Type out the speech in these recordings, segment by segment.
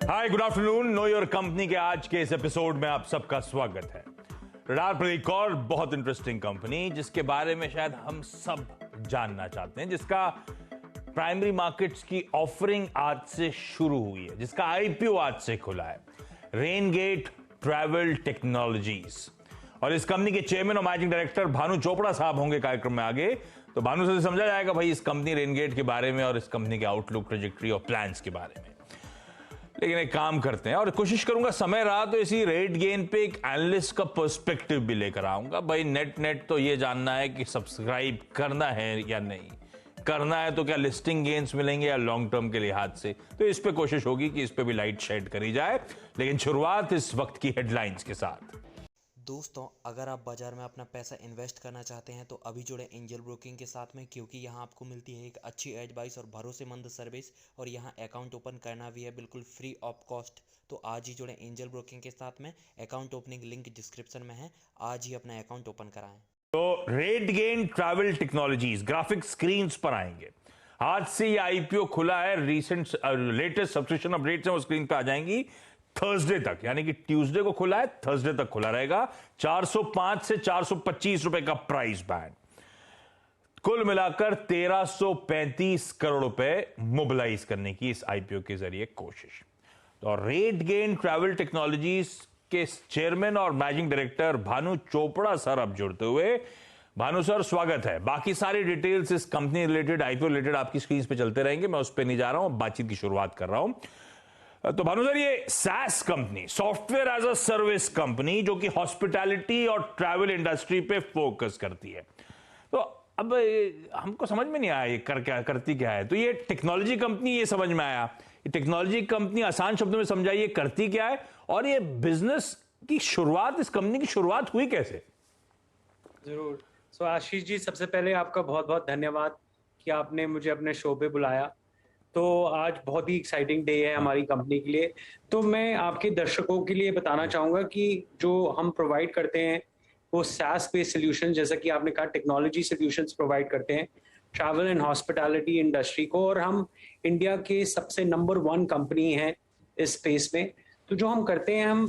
Hi, good afternoon. Know your company के आज के इस एपिसोड में आप सबका स्वागत है। रडार पर एक और बहुत इंटरेस्टिंग कंपनी जिसके बारे में शायद हम सब जानना चाहते हैं, जिसका प्राइमरी मार्केट्स की ऑफरिंग आज से शुरू हुई है, जिसका आईपीओ आज से खुला है, रेनगेट ट्रैवल टेक्नोलॉजीज। और इस कंपनी के चेयरमैन और मैनेजिंग डायरेक्टर भानु चोपड़ा साहब होंगे कार्यक्रम में आगे। तो भानु से समझा जाएगा भाई इस कंपनी रेनगेट के बारे में और इस कंपनी के आउटलुक, ट्रेजेक्टरी और प्लान्स के बारे में। लेकिन एक काम करते हैं और कोशिश करूंगा समय रहा तो इसी रेट गेन पे एक एनालिस्ट का पर्सपेक्टिव भी लेकर आऊंगा। भाई नेट तो ये जानना है कि सब्सक्राइब करना है या नहीं करना है, तो क्या लिस्टिंग गेन्स मिलेंगे या लॉन्ग टर्म के लिहाज से, तो इस पे कोशिश होगी कि इस पे भी लाइट शेड करी जाए। लेकिन शुरुआत इस वक्त की हेडलाइंस के साथ। दोस्तों, अगर आप बाजार में अपना पैसा इन्वेस्ट करना चाहते हैं तो अभी जुड़े एंजल ब्रोकिंग के साथ में, क्योंकि यहाँ आपको मिलती है एक अच्छी एडवाइस और भरोसेमंद सर्विस, और यहाँ अकाउंट ओपन करना भी है बिल्कुल फ्री ऑफ कॉस्ट। तो आज ही जुड़े एंजल ब्रोकिंग के साथ में। अकाउंट ओपनिंग लिंक डिस्क्रिप्शन में है, आज ही अपना अकाउंट ओपन कराएं। तो rate gain travel technologies graphic screen पर आएंगे। आज से ये आईपीओ खुला है, रिसेंट लेटेस्ट सब्सक्रिप्शन अपडेट्स हैं वो स्क्रीन पे आ जाएंगी थर्सडे तक, यानी कि ट्यूसडे को खुला है, थर्सडे तक खुला रहेगा। 405 से 425 रुपए का प्राइस बैंड, कुल मिलाकर 1335 करोड़ रुपए मोबिलाइज करने की इस आईपीओ के जरिए कोशिश। तो रेट गेन ट्रैवल टेक्नोलॉजीज के चेयरमैन और managing director Bhanu Chopra sir अब जुड़ते हुए। भानु सर, स्वागत है। बाकी सारी डिटेल्स इस कंपनी रिलेटेड, आईपीओ रिलेटेड आपकी स्क्रीन पे चलते रहेंगे, मैं उस पर नहीं जा रहा हूं, बातचीत की शुरुआत कर रहा हूं। तो भानु सर, ये SaaS company, software as a service company, जो कि हॉस्पिटैलिटी और ट्रैवल इंडस्ट्री पे फोकस करती है, तो अब हमको समझ में नहीं आया ये करती क्या है। तो ये टेक्नोलॉजी कंपनी, ये समझ में आया। ये टेक्नोलॉजी कंपनी आसान शब्दों में समझाइए करती क्या है, और ये बिजनेस की शुरुआत, इस कंपनी की शुरुआत हुई कैसे? जरूर। सो आशीष जी, सबसे पहले आपका बहुत बहुत धन्यवाद कि आपने मुझे अपने शो पे बुलाया। तो आज बहुत ही एक्साइटिंग डे है हमारी कंपनी के लिए। तो मैं आपके दर्शकों के लिए बताना चाहूँगा कि जो हम प्रोवाइड करते हैं वो SaaS बेस्ड सॉल्यूशन, जैसा कि आपने कहा, टेक्नोलॉजी सॉल्यूशंस प्रोवाइड करते हैं ट्रैवल एंड हॉस्पिटैलिटी इंडस्ट्री को, और हम इंडिया के सबसे नंबर 1 कंपनी है इस स्पेस में। तो जो हम करते हैं, हम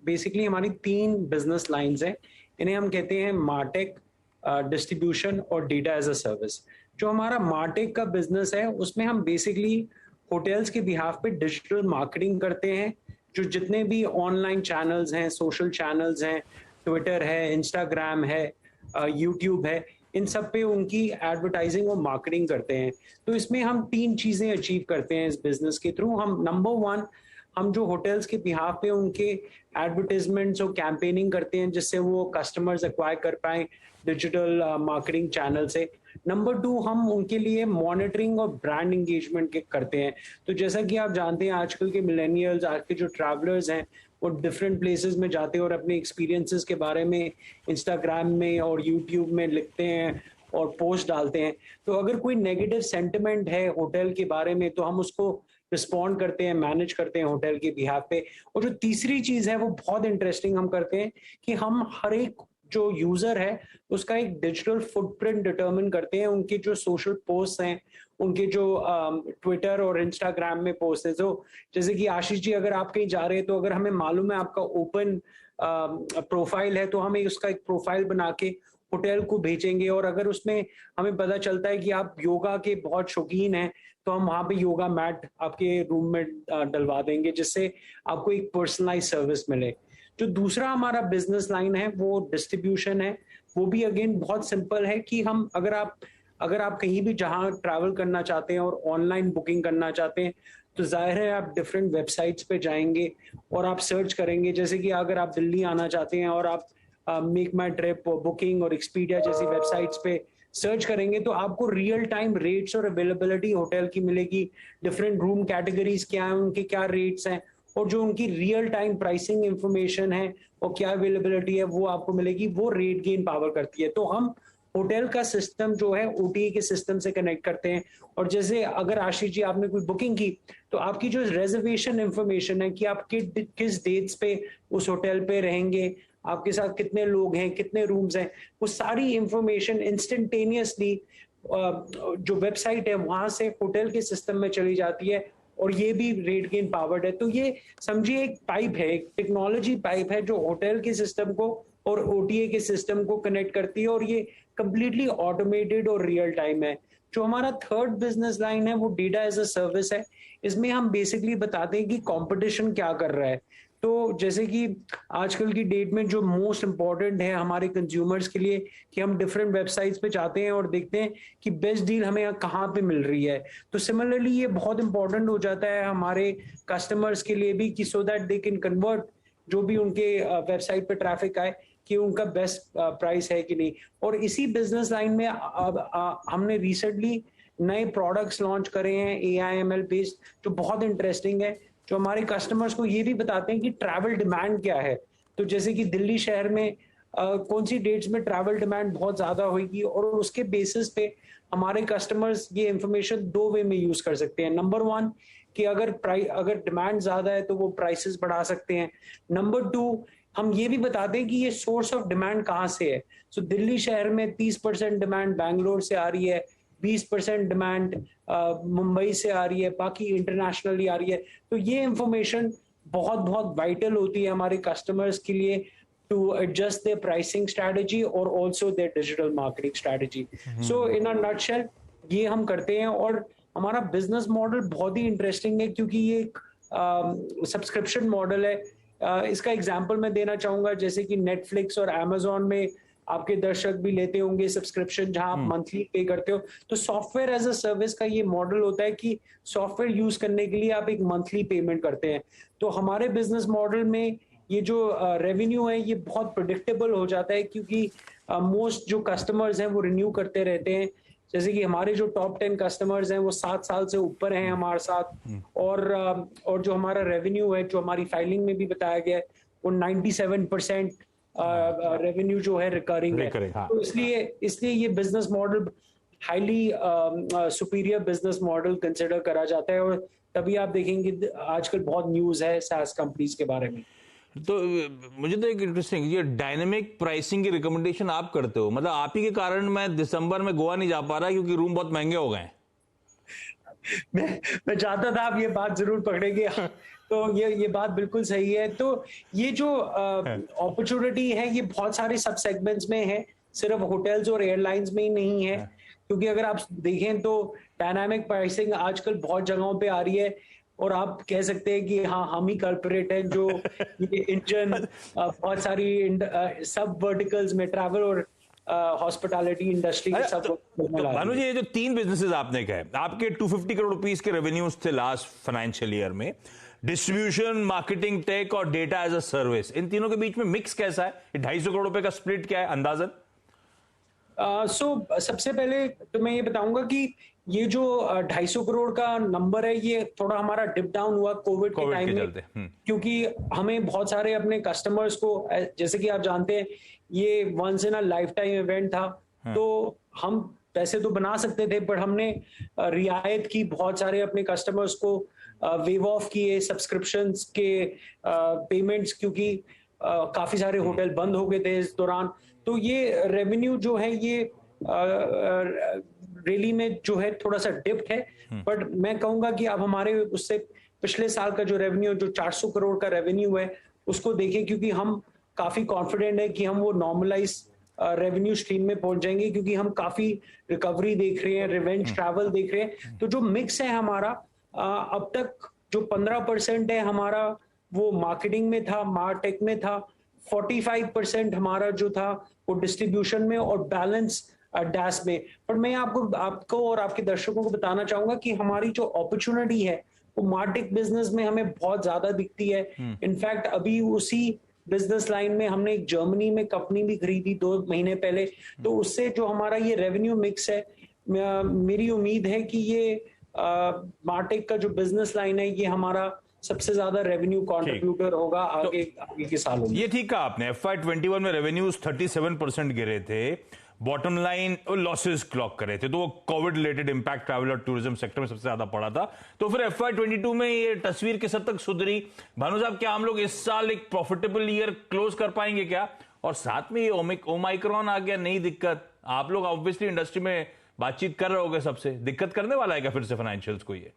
बेसिकली हमारी 3 बिजनेस लाइन्स हैं। इन्हें हम कहते हैं मार्टेक, डिस्ट्रीब्यूशन और डेटा एज अ सर्विस। जो हमारा मार्टेक का बिजनेस है उसमें हम बेसिकली होटल्स के बिहाफ पे डिजिटल मार्केटिंग करते हैं। जो जितने भी ऑनलाइन चैनल्स हैं, सोशल चैनल्स हैं, ट्विटर है, इंस्टाग्राम है, यूट्यूब है, इन सब पे उनकी एडवर्टाइजिंग और मार्केटिंग करते हैं। तो इसमें हम 3 चीजें अचीव करते हैं इस बिजनेस के थ्रू। हम नंबर 1, हम जो होटल्स के बिहाफ पे उनके एडवर्टाइजमेंट्स और कैंपेनिंग करते हैं, जिससे वो कस्टमर्स एक्वायर कर पाए डिजिटल मार्केटिंग चैनल से। नंबर 2, हम उनके लिए मॉनिटरिंग और ब्रांड एंगेजमेंट करते हैं। तो जैसा कि आप जानते हैं, आजकल के मिलेनियल्स, आज के जो ट्रैवलर्स हैं, वो डिफरेंट प्लेसेस में जाते हैं और अपने एक्सपीरियंसेस के बारे में इंस्टाग्राम में और यूट्यूब में लिखते हैं और पोस्ट डालते हैं। तो अगर कोई नेगेटिव सेंटिमेंट है होटल के बारे में, तो हम उसको रिस्पॉन्ड करते हैं, मैनेज करते हैं होटल के बिहाफ पे। और जो तीसरी चीज है वो बहुत इंटरेस्टिंग हम करते हैं कि हम हर एक जो यूजर है उसका एक डिजिटल फुटप्रिंट डिटरमिन करते हैं। उनके जो सोशल पोस्ट हैं, उनके जो ट्विटर और इंस्टाग्राम में पोस्ट है, तो जैसे कि आशीष जी, अगर आप कहीं जा रहे हैं तो अगर हमें मालूम है आपका ओपन प्रोफाइल है, तो हमें उसका एक प्रोफाइल बना के होटल को भेजेंगे। और अगर उसमें हमें पता चलता है कि आप योगा के बहुत शौकीन हैं, तो हम वहाँ पे योगा मैट आपके रूम में डलवा देंगे, जिससे आपको एक पर्सनलाइज सर्विस मिले। जो दूसरा हमारा बिजनेस लाइन है वो डिस्ट्रीब्यूशन है। वो भी अगेन बहुत सिंपल है कि हम अगर आप कहीं भी जहां ट्रैवल करना चाहते हैं और ऑनलाइन बुकिंग करना चाहते हैं, तो जाहिर है आप डिफरेंट वेबसाइट्स पे जाएंगे और आप सर्च करेंगे। जैसे कि अगर आप दिल्ली आना चाहते हैं और आप मेक माई ट्रिप और बुकिंग और एक्सपीडिया जैसी वेबसाइट्स पे सर्च करेंगे, तो आपको रियल टाइम रेट्स और अवेलेबिलिटी होटल की मिलेगी। डिफरेंट रूम कैटेगरीज क्या है, उनके क्या रेट्स हैं, और जो उनकी रियल टाइम प्राइसिंग इंफॉर्मेशन है और क्या अवेलेबिलिटी है वो आपको मिलेगी। वो रेट गेन पावर करती है। तो हम होटल का सिस्टम जो है OTA के सिस्टम से कनेक्ट करते हैं। और जैसे अगर आशीष जी आपने कोई बुकिंग की, तो आपकी जो रिजर्वेशन इंफॉर्मेशन है कि आप किस डेट्स पे उस होटल पे रहेंगे, आपके साथ कितने लोग हैं, कितने रूम्स हैं, वो सारी इंफॉर्मेशन इंस्टेंटेनियसली जो वेबसाइट है वहां से होटल के सिस्टम में चली जाती है और ये भी रेट गेन पावर्ड है। तो ये समझिए एक पाइप है, एक टेक्नोलॉजी पाइप है जो होटल के सिस्टम को और ओटीए के सिस्टम को कनेक्ट करती है, और ये कंप्लीटली ऑटोमेटेड और रियल टाइम है। जो हमारा थर्ड बिजनेस लाइन है वो डेटा एज अ सर्विस है। इसमें हम बेसिकली बताते हैं कि कंपटीशन क्या कर रहा है। तो जैसे कि आजकल की डेट में जो मोस्ट इम्पॉर्टेंट है हमारे कंज्यूमर्स के लिए कि हम डिफरेंट वेबसाइट्स पे जाते हैं और देखते हैं कि बेस्ट डील हमें कहाँ पे मिल रही है। तो सिमिलरली ये बहुत इंपॉर्टेंट हो जाता है हमारे कस्टमर्स के लिए भी कि so that they can convert जो भी उनके वेबसाइट पे ट्रैफिक आए कि उनका बेस्ट प्राइस है कि नहीं। और इसी बिजनेस लाइन में हमने रिसेंटली नए प्रोडक्ट्स लॉन्च करे हैं AIML बेस्ड, जो बहुत इंटरेस्टिंग है, जो हमारे कस्टमर्स को ये भी बताते हैं कि ट्रैवल डिमांड क्या है। तो जैसे कि दिल्ली शहर में कौन सी डेट्स में ट्रैवल डिमांड बहुत ज्यादा होगी, और उसके बेसिस पे हमारे कस्टमर्स ये इंफॉर्मेशन दो वे में यूज कर सकते हैं। नंबर वन कि अगर डिमांड ज्यादा है तो वो प्राइसेस बढ़ा सकते हैं। नंबर टू, हम ये भी बताते हैं कि ये सोर्स ऑफ डिमांड कहाँ से है। सो दिल्ली शहर में 30% डिमांड बैंगलोर से आ रही है, 20% डिमांड मुंबई से आ रही है, बाकी इंटरनेशनली आ रही है। तो ये इंफॉर्मेशन बहुत बहुत वाइटल होती है हमारे कस्टमर्स के लिए to adjust their pricing strategy और also their digital marketing strategy. So in a nutshell ये हम करते हैं, और हमारा बिजनेस मॉडल बहुत ही इंटरेस्टिंग है क्योंकि ये एक सब्सक्रिप्शन मॉडल है। इसका एग्जांपल मैं देना चाहूंगा, जैसे कि नेटफ्लिक्स और अमेजोन में आपके दर्शक भी लेते होंगे सब्सक्रिप्शन जहां आप मंथली पे करते हो। तो सॉफ्टवेयर एज अ सर्विस का ये मॉडल होता है कि सॉफ्टवेयर यूज करने के लिए आप एक मंथली पेमेंट करते हैं। तो हमारे बिजनेस मॉडल में ये जो रेवेन्यू है ये बहुत प्रिडिक्टेबल हो जाता है क्योंकि मोस्ट जो कस्टमर्स हैं वो रिन्यू करते रहते हैं। जैसे कि हमारे जो टॉप 10 कस्टमर्स हैं वो 7 साल से ऊपर हैं हमारे साथ, और जो हमारा रेवेन्यू है, जो हमारी फाइलिंग में भी बताया गया है, वो 97% रेवेन्यू जो है रिकरिंग है। हाँ। तो इसलिए ये business model highly superior business model consider करा जाता है, और तभी आप देखेंगे आजकल बहुत न्यूज है सास कंपनीज के बारे में। तो मुझे तो एक इंटरेस्टिंग, ये डायनेमिक प्राइसिंग की रिकमेंडेशन आप करते हो, मतलब आप ही के कारण मैं दिसंबर में गोवा नहीं जा पा रहा क्योंकि रूम बहुत महंगे हो गए हैं। मैं चाहता था आप ये बात जरूर पकड़ेंगे। तो ये बात बिल्कुल सही है। तो ये जो अपॉर्चुनिटी है ये बहुत सारे सब सेगमेंट्स में है, सिर्फ होटल्स और एयरलाइंस में ही नहीं है। क्योंकि अगर आप देखें तो डायनामिक प्राइसिंग आजकल बहुत जगहों पे आ रही है, और आप कह सकते हैं कि हाँ हम ही कल्परेट हैं जो ये इंजन बहुत सारी सब वर्टिकल्स में ट्रैवल और हॉस्पिटैलिटी इंडस्ट्री के सब। भानु जी, ये जो 3 बिजनेसेस आपने कहे, आपके 250 करोड़ रुपीस के रेवेन्यूज थे लास्ट फाइनेंशियल ईयर में, डिस्ट्रीब्यूशन, मार्केटिंग, टेक और डेटा एज अ सर्विस, इन तीनों के बीच में मिक्स कैसा है? 250 करोड़ रुपए का स्प्लिट क्या है अंदाजन? सबसे पहले तो मैं ये बताऊंगा कि ये जो 250 करोड़ का नंबर है ये थोड़ा हमारा डिप डाउन हुआ कोविड के टाइम में, क्योंकि हमें बहुत सारे अपने कस्टमर्स को, जैसे कि आप जानते हैं ये once in a life time event था। तो हम पैसे तो बना सकते थे, पर हमने रियायत की बहुत सारे अपने कस्टमर्स को, वेव ऑफ किए सब्सक्रिप्शंस के पेमेंट्स, क्योंकि काफी सारे होटल बंद हो गए थे इस दौरान। तो ये रेवेन्यू जो है ये रैली में जो है थोड़ा सा डिप्ट है, बट मैं कहूंगा कि अब हमारे उससे पिछले साल का जो रेवेन्यू, जो 400 करोड़ का रेवेन्यू है, उसको देखें, क्योंकि हम काफी कॉन्फिडेंट है कि हम वो नॉर्मलाइज रेवेन्यू स्ट्रीम में पहुंच जाएंगे, क्योंकि हम काफी रिकवरी देख रहे हैं, रिवेंज ट्रैवल देख रहे हैं। तो जो मिक्स है हमारा अब तक जो 15% है हमारा वो मार्केटिंग में था, मार्टेक में था, 45% हमारा जो था वो डिस्ट्रीब्यूशन में, और बैलेंस डैश में। पर मैं आपको और आपके दर्शकों को बताना चाहूंगा कि हमारी जो अपॉर्चुनिटी है वो मार्टेक बिजनेस में हमें बहुत ज्यादा दिखती है। इनफैक्ट अभी उसी बिजनेस लाइन में हमने एक जर्मनी में कंपनी भी खरीदी 2 महीने पहले। तो उससे जो हमारा ये रेवेन्यू मिक्स है, मेरी उम्मीद है कि ये मार्टेक का जो बिजनेस लाइन है ये हमारा सबसे ज्यादा रेवेन्यू कंट्रीब्यूटर होगा आगे के सालों में। ये ठीक कहा आपने, FY21 में रेवेन्यूज 37% गिरे थे, बॉटम लाइन लॉसेस क्लॉक करे थे, तो वो कोविड रिलेटेड इंपैक्ट ट्रैवल और टूरिज्म सेक्टर में सबसे ज्यादा पड़ा था। तो फिर FY22 में ये तस्वीर किस हद तक सुधरी? भानु साहब, क्या हम लोग इस साल एक प्रॉफिटेबल ईयर क्लोज कर पाएंगे क्या? और साथ में ये ओमाइक्रॉन आ गया, नई दिक्कत, आप लोग ऑब्वियसली इंडस्ट्री में बातचीत कर रहे होगे, सबसे दिक्कत करने वाला है क्या फिर से फाइनेंशियल्स को ये?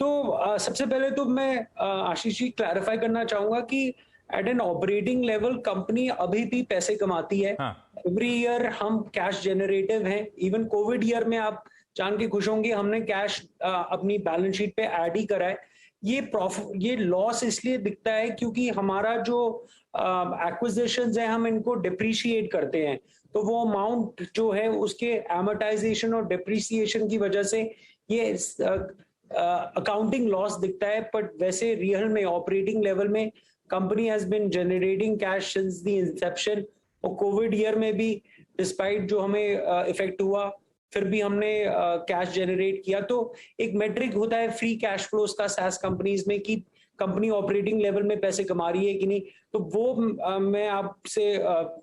तो सबसे पहले तो मैं आशीष जी क्लैरिफाई करना चाहूंगा कि at an operating level company अभी भी पैसे कमाती है। हाँ। एवरी ईयर हम कैश जनरेटिव हैं। इवन कोविड ईयर में आप जान के खुश होंगे, हमने कैश अपनी बैलेंस शीट पे ऐड ही करा है। ये प्रॉफिट, ये लॉस इसलिए दिखता है क्योंकि हमारा जो एक्विजिशंस है हम इनको डिप्रिशिएट करते हैं, तो वो अमाउंट जो है उसके एमोर्टाइजेशन और डिप्रिसिएशन की वजह से ये अकाउंटिंग लॉस दिखता है। बट वैसे रियल में ऑपरेटिंग लेवल में company has been generating cash since the inception. और कोविड ईयर में भी डिस्पाइट जो हमें इफेक्ट हुआ, फिर भी हमने कैश जनरेट किया। तो एक मेट्रिक होता है फ्री कैश फ्लोज का SaaS कंपनीज में कि कंपनी ऑपरेटिंग लेवल में पैसे कमा रही है कि नहीं। तो वो मैं आपसे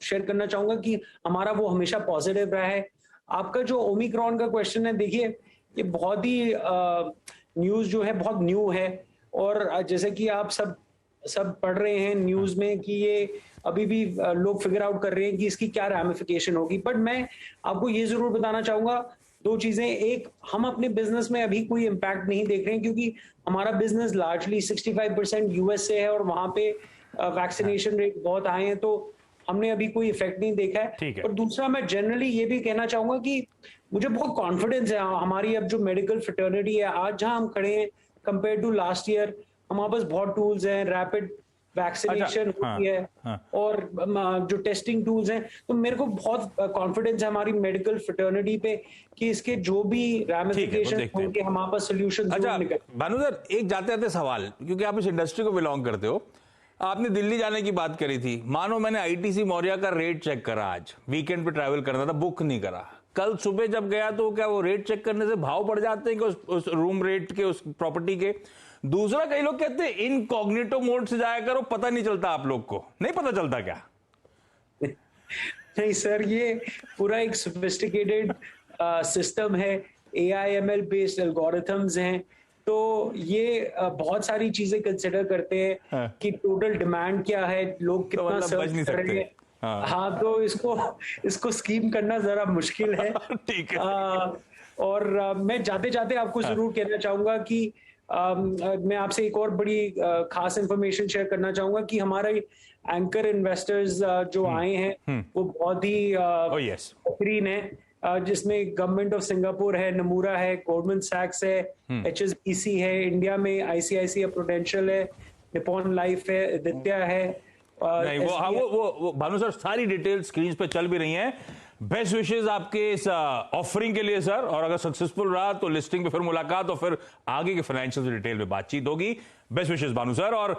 शेयर करना चाहूंगा कि हमारा वो हमेशा पॉजिटिव रहा है। आपका जो ओमिक्रॉन का क्वेश्चन है, देखिए ये बहुत ही न्यूज जो है बहुत न्यू है, और जैसे कि आप सब पढ़ रहे हैं न्यूज में कि ये अभी भी लोग फिगर आउट कर रहे हैं कि इसकी क्या रैमिफिकेशन होगी। बट मैं आपको ये जरूर बताना चाहूंगा दो चीजें। एक, हम अपने बिजनेस में अभी कोई इम्पैक्ट नहीं देख रहे हैं क्योंकि हमारा बिजनेस लार्जली 65% यूएस से है और वहां पे वैक्सीनेशन रेट बहुत हाई है, तो हमने अभी कोई इफेक्ट नहीं देखा ठीक है। है। और दूसरा, मैं जनरली ये भी कहना चाहूंगा कि मुझे बहुत कॉन्फिडेंस है हमारी अब जो मेडिकल फ्रेटर्निटी है आज जहां हम खड़े हैं कंपेयर टू लास्ट ईयर। हमारे पास बहुत टूल्स हैं, रैपिड वैक्सीनेशन होती है और जो टेस्टिंग टूल्स हैं, तो मेरे को बहुत कॉन्फिडेंस है हमारी मेडिकल फ्रेटर्निटी पे कि इसके जो भी रैमिफिकेशन होंगे हमारे पास सोल्यूशन अच्छा भानु सर, एक जाते जाते सवाल, क्योंकि आप इस इंडस्ट्री को बिलोंग करते हो, आपने दिल्ली जाने की बात करी थी। मानो मैंने आईटीसी मौर्या का रेट चेक करा, आज वीकेंड पे ट्रैवल करना था, बुक नहीं करा, कल सुबह जब गया तो क्या वो रेट चेक करने से भाव बढ़ जाते हैं कि उस रूम रेट के, उस प्रॉपर्टी के? दूसरा, कई लोग कहते हैं इनकॉग्निटो मोड से जाया करो, पता नहीं चलता। आप लोग को नहीं पता चलता क्या? नहीं सर, ये पूरा एक सोफिस्टिकेटेड सिस्टम है, AIML बेस्ड एल्गोरिथम्स हैं। तो ये बहुत सारी चीजें कंसिडर करते हैं कि टोटल डिमांड क्या है, लोग कितना सर्च कर रहे हैं। हाँ, तो इसको स्कीम करना जरा मुश्किल है। ठीक है। और मैं जाते जाते आपको जरूर कहना चाहूंगा कि मैं आपसे एक और बड़ी खास इंफॉर्मेशन शेयर करना चाहूंगा कि हमारे एंकर इन्वेस्टर्स जो आए हैं वो बहुत ही बेहतरीन है, जिसमें गवर्नमेंट ऑफ सिंगापुर है, नमूरा है, गोल्डमैन सैक्स है, HSBC है, इंडिया में ICICI प्रूडेंशियल है, निपॉन लाइफ है, आदित्य है। नहीं, वो भानु सर सारी डिटेल स्क्रीन पे चल भी रही हैं। बेस्ट विशेष आपके इस ऑफरिंग के लिए सर, और अगर सक्सेसफुल रहा तो लिस्टिंग पे फिर मुलाकात और फिर आगे के फाइनेंशियल डिटेल में बातचीत होगी। बेस्ट विशेष भानु सर। और